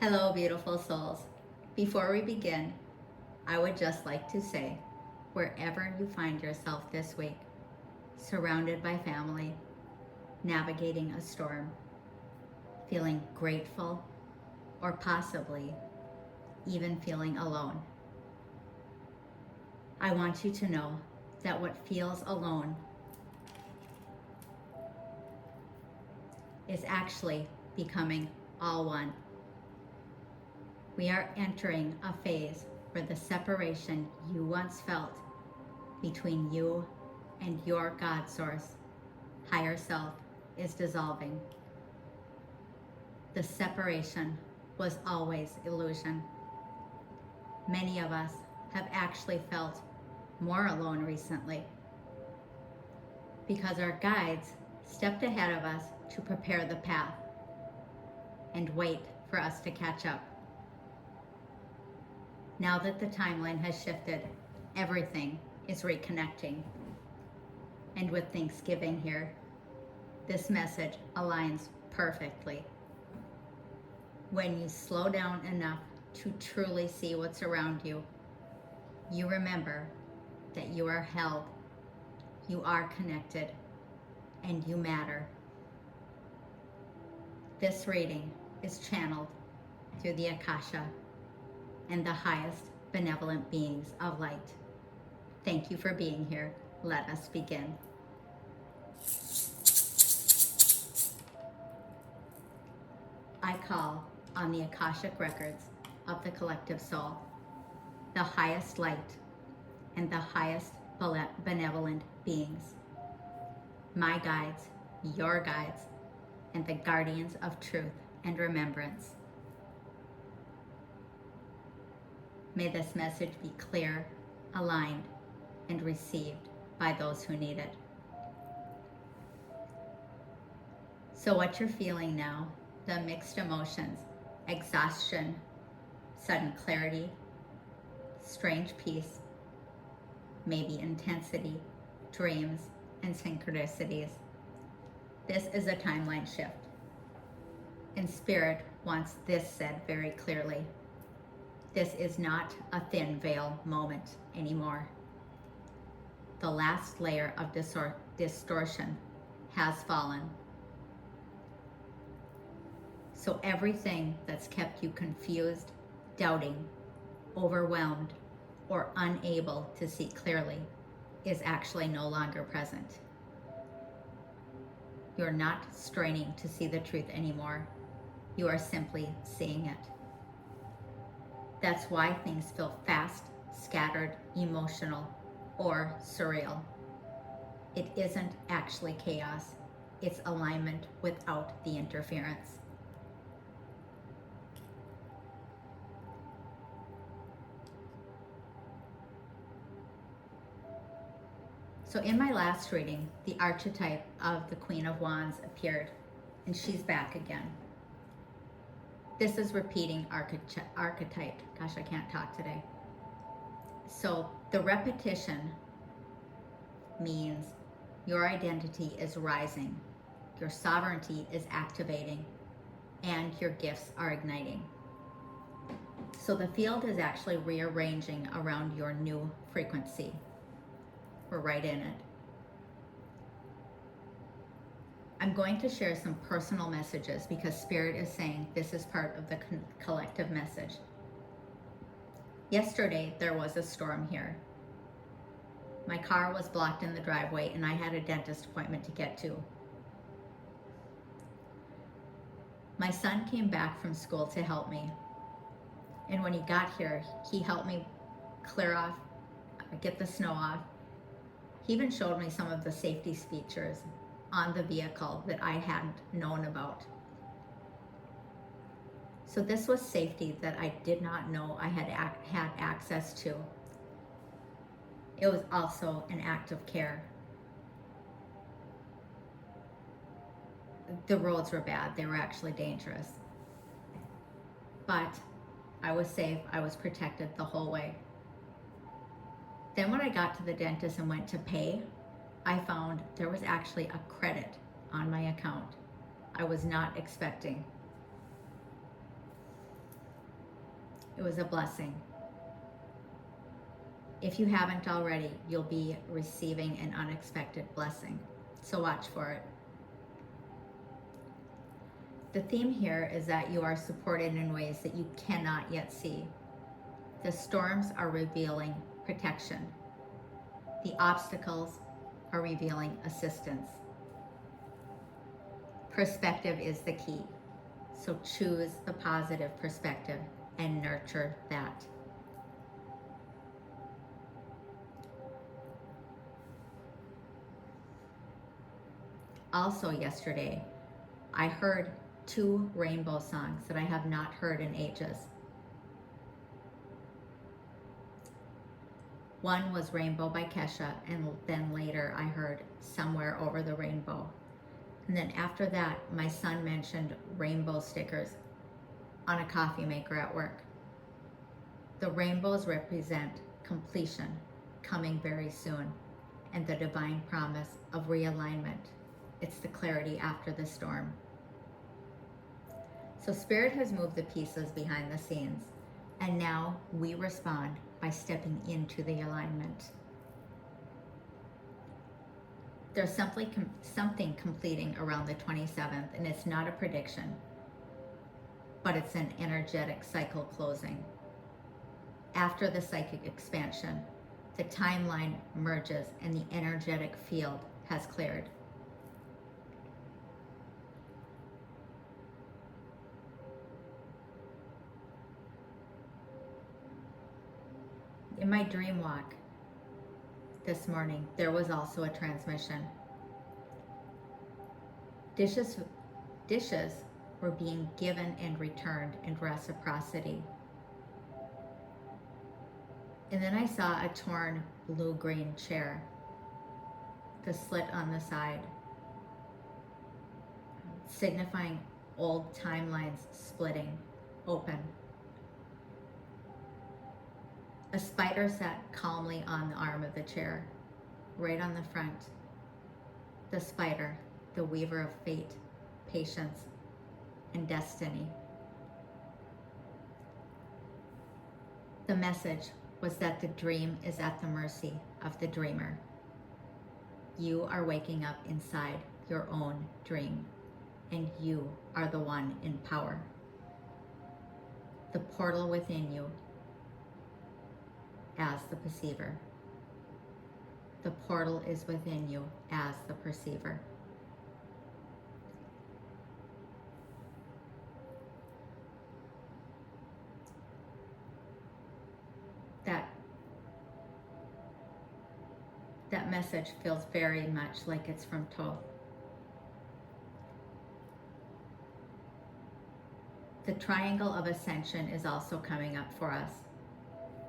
Hello, beautiful souls. Before we begin, I would just like to say, wherever you find yourself this week, surrounded by family, navigating a storm, feeling grateful, or possibly even feeling alone, I want you to know that what feels alone is actually becoming all one. We are entering a phase where the separation you once felt between you and your God source, higher self, is dissolving. The separation was always illusion. Many of us have actually felt more alone recently because our guides stepped ahead of us to prepare the path and wait for us to catch up. Now that the timeline has shifted, everything is reconnecting. And with Thanksgiving here, this message aligns perfectly. When you slow down enough to truly see what's around you, you remember that you are held, you are connected, and you matter. This reading is channeled through the Akasha and the highest benevolent beings of light. Thank you for being here. Let us begin. I call on the Akashic records of the collective soul, the highest light, and the highest benevolent beings, my guides, your guides, and the guardians of truth and remembrance. May this message be clear, aligned, and received by those who need it. So what you're feeling now, the mixed emotions, exhaustion, sudden clarity, strange peace, maybe intensity, dreams, and synchronicities. This is a timeline shift. And Spirit wants this said very clearly. This is not a thin veil moment anymore. The last layer of distortion has fallen. So everything that's kept you confused, doubting, overwhelmed, or unable to see clearly is actually no longer present. You're not straining to see the truth anymore. You are simply seeing it. That's why things feel fast, scattered, emotional, or surreal. It isn't actually chaos. It's alignment without the interference. So in my last reading, the archetype of the Queen of Wands appeared, and she's back again. This is repeating archetype. Gosh, I can't talk today. So the repetition means your identity is rising, your sovereignty is activating, and your gifts are igniting. So the field is actually rearranging around your new frequency. We're right in it. I'm going to share some personal messages because Spirit is saying this is part of the collective message. Yesterday, there was a storm here. My car was blocked in the driveway and I had a dentist appointment to get to. My son came back from school to help me. And when he got here, he helped me clear off, get the snow off. He even showed me some of the safety features on the vehicle that I hadn't known about. So this was safety that I did not know I had access to. It was also an act of care. The roads were bad. They were actually dangerous. But I was safe. I was protected the whole way. Then when I got to the dentist and went to pay, I found there was actually a credit on my account I was not expecting. It was a blessing. If you haven't already, you'll be receiving an unexpected blessing. So watch for it. The theme here is that you are supported in ways that you cannot yet see. The storms are revealing protection. The obstacles are revealing assistance. Perspective is the key. So choose the positive perspective and nurture that. Also yesterday, I heard 2 rainbow songs that I have not heard in ages. One was Rainbow by Akasha, and then later I heard Somewhere Over the Rainbow. And then after that, my son mentioned rainbow stickers on a coffee maker at work. The rainbows represent completion, coming very soon, and the divine promise of realignment. It's the clarity after the storm. So Spirit has moved the pieces behind the scenes, and now we respond by stepping into the alignment. There's something completing around the 27th, and it's not a prediction, but it's an energetic cycle closing. After the psychic expansion, the timeline merges and the energetic field has cleared. In my dream walk this morning, there was also a transmission. Dishes were being given and returned in reciprocity. And then I saw a torn blue-green chair, the slit on the side, signifying old timelines splitting open. A spider sat calmly on the arm of the chair, right on the front. The spider, the weaver of fate, patience, and destiny. The message was that the dream is at the mercy of the dreamer. You are waking up inside your own dream, and you are the one in power. The portal within you as the perceiver. The portal is within you as the perceiver. That message feels very much like it's from Thoth. The triangle of ascension is also coming up for us.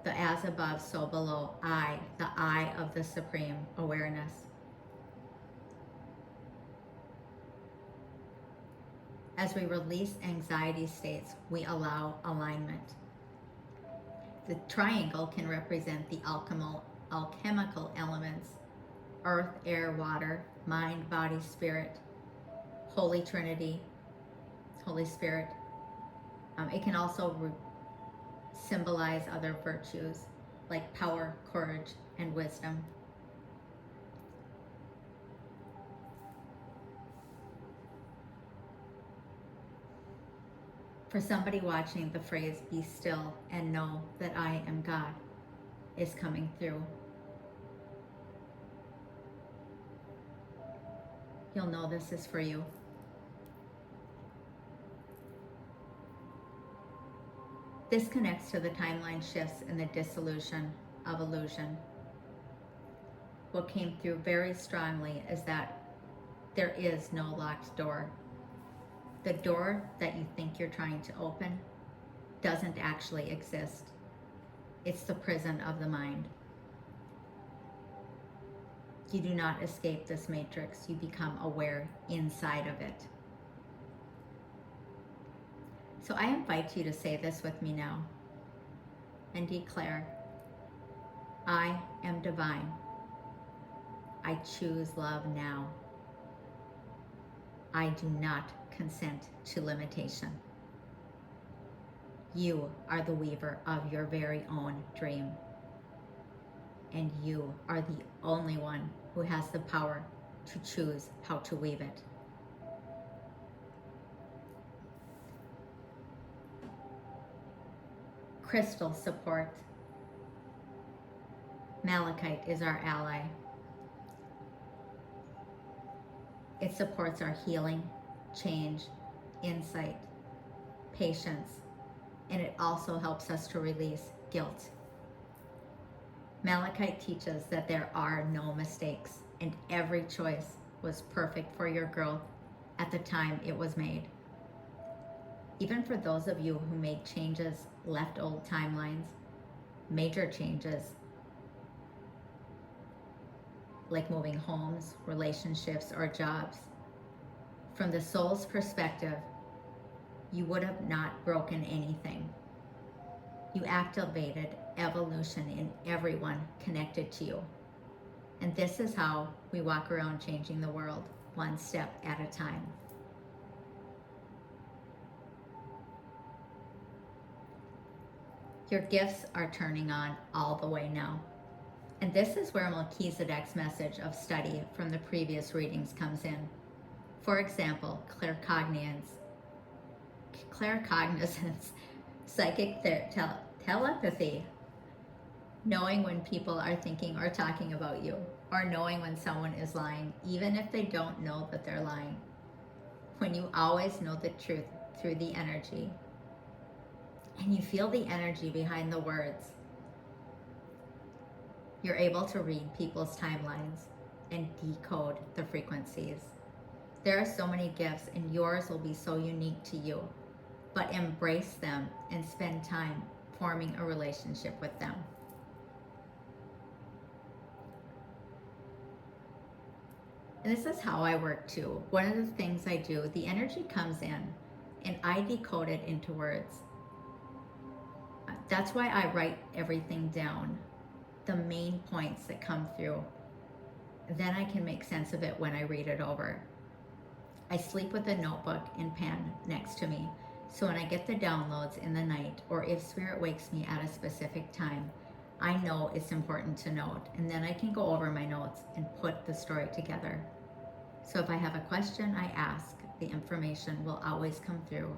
The as above, so below, I, the I of the supreme awareness. As we release anxiety states, we allow alignment. The triangle can represent the alchemical elements: earth, air, water, mind, body, spirit, Holy Trinity, Holy Spirit. It can also symbolize other virtues like power, courage, and wisdom. For somebody watching, the phrase "be still and know that I am God" is coming through. You'll know this is for you. This connects to the timeline shifts and the dissolution of illusion. What came through very strongly is that there is no locked door. The door that you think you're trying to open doesn't actually exist. It's the prison of the mind. You do not escape this matrix. You become aware inside of it. So I invite you to say this with me now and declare, I am divine. I choose love now. I do not consent to limitation. You are the weaver of your very own dream. And you are the only one who has the power to choose how to weave it. Crystal support. Malachite is our ally. It supports our healing, change, insight, patience, and it also helps us to release guilt. Malachite teaches that there are no mistakes and every choice was perfect for your growth at the time it was made. Even for those of you who made changes, left old timelines, major changes, like moving homes, relationships, or jobs, from the soul's perspective, you would have not broken anything. You activated evolution in everyone connected to you. And this is how we walk around changing the world, one step at a time. Your gifts are turning on all the way now. And this is where Melchizedek's message of study from the previous readings comes in. For example, claircognizance, psychic telepathy, knowing when people are thinking or talking about you, or knowing when someone is lying, even if they don't know that they're lying. When you always know the truth through the energy, and you feel the energy behind the words, you're able to read people's timelines and decode the frequencies. There are so many gifts, and yours will be so unique to you, but embrace them and spend time forming a relationship with them. And this is how I work too. One of the things I do, the energy comes in and I decode it into words. That's why I write everything down, the main points that come through. Then I can make sense of it when I read it over. I sleep with a notebook and pen next to me, so when I get the downloads in the night, or if Spirit wakes me at a specific time, I know it's important to note, and then I can go over my notes and put the story together. So if I have a question, I ask. The information will always come through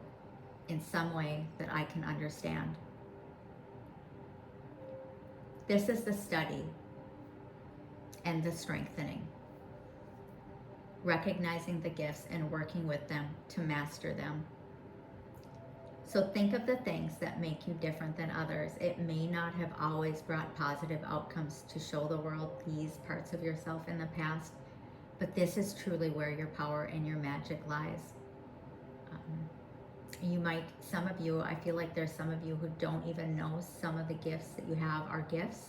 in some way that I can understand. This is the study and the strengthening. Recognizing the gifts and working with them to master them. So think of the things that make you different than others. It may not have always brought positive outcomes to show the world these parts of yourself in the past, but this is truly where your power and your magic lies. Some of you, I feel like there's some of you who don't even know some of the gifts that you have are gifts.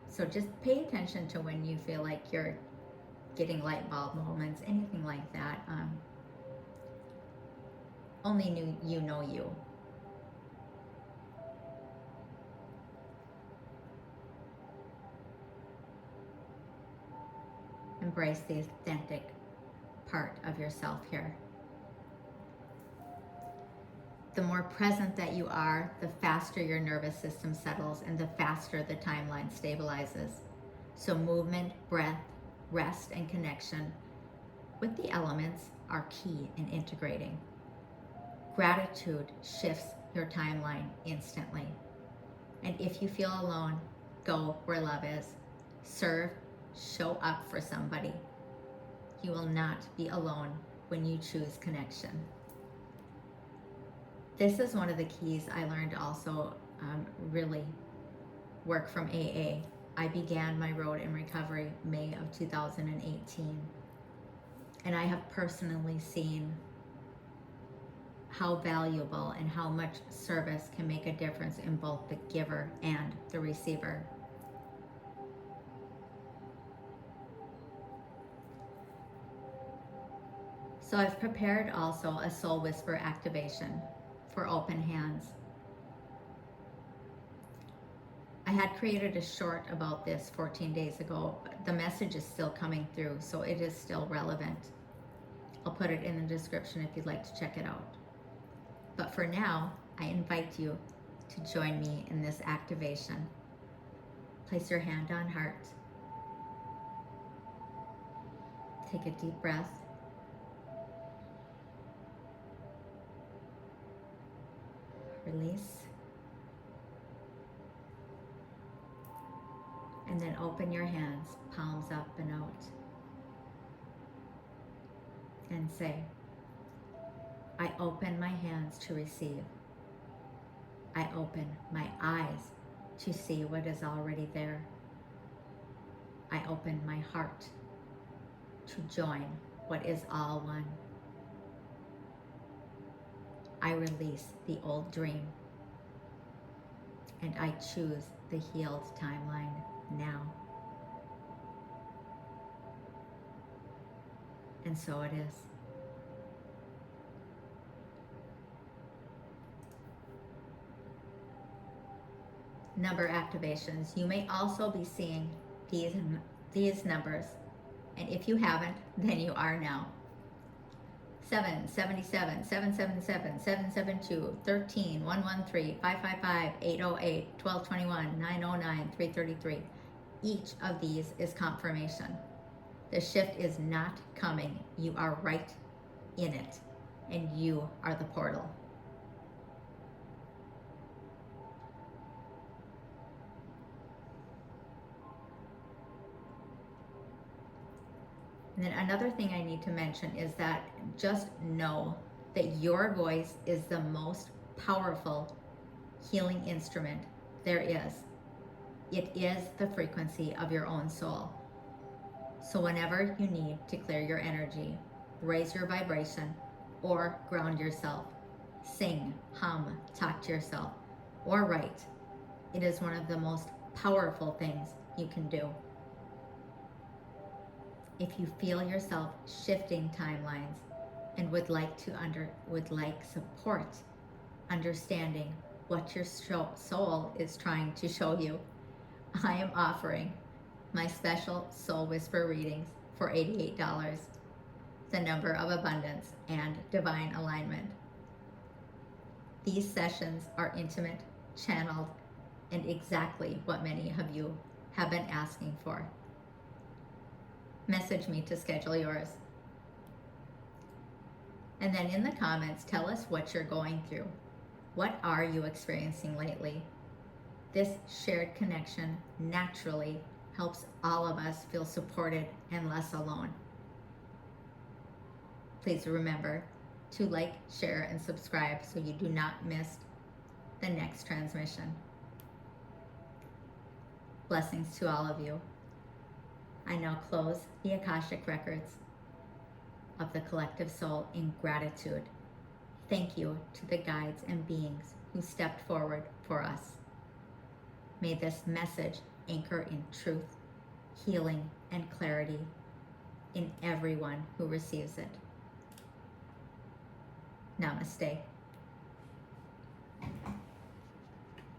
So just pay attention to when you feel like you're getting light bulb moments, anything like that. Only you know you. Embrace the authentic part of yourself here. The more present that you are, the faster your nervous system settles and the faster the timeline stabilizes. So movement, breath, rest, and connection with the elements are key in integrating. Gratitude shifts your timeline instantly. And if you feel alone, go where love is. Serve, show up for somebody. You will not be alone when you choose connection. This is one of the keys I learned also really work from AA. I began my road in recovery May of 2018. And I have personally seen how valuable and how much service can make a difference in both the giver and the receiver. So I've prepared also a soul whisper activation for open hands. I had created a short about this 14 days ago, but the message is still coming through, so it is still relevant. I'll put it in the description if you'd like to check it out. But for now, I invite you to join me in this activation. Place your hand on heart. Take a deep breath. Release. And then open your hands, palms up and out. And say, I open my hands to receive. I open my eyes to see what is already there. I open my heart to join what is all one. I release the old dream, and I choose the healed timeline now. And so it is. Number activations. You may also be seeing these numbers, and if you haven't, then you are now. 777, 777, 772, 13, 113, 555, 808, 1221, 909, 333. Each of these is confirmation. The shift is not coming. You are right in it, and you are the portal. And then another thing I need to mention is that just know that your voice is the most powerful healing instrument there is. It is the frequency of your own soul. So whenever you need to clear your energy, raise your vibration, or ground yourself, sing, hum, talk to yourself, or write, it is one of the most powerful things you can do. If you feel yourself shifting timelines and would like support understanding what your soul is trying to show you, I am offering my special Soul Whisper readings for $88, the number of abundance and divine alignment. These sessions are intimate, channeled, and exactly what many of you have been asking for. Message me to schedule yours. And then in the comments, tell us what you're going through. What are you experiencing lately? This shared connection naturally helps all of us feel supported and less alone. Please remember to like, share, and subscribe so you do not miss the next transmission. Blessings to all of you. I now close the Akashic records of the collective soul in gratitude. Thank you to the guides and beings who stepped forward for us. May this message anchor in truth, healing, and clarity in everyone who receives it. Namaste.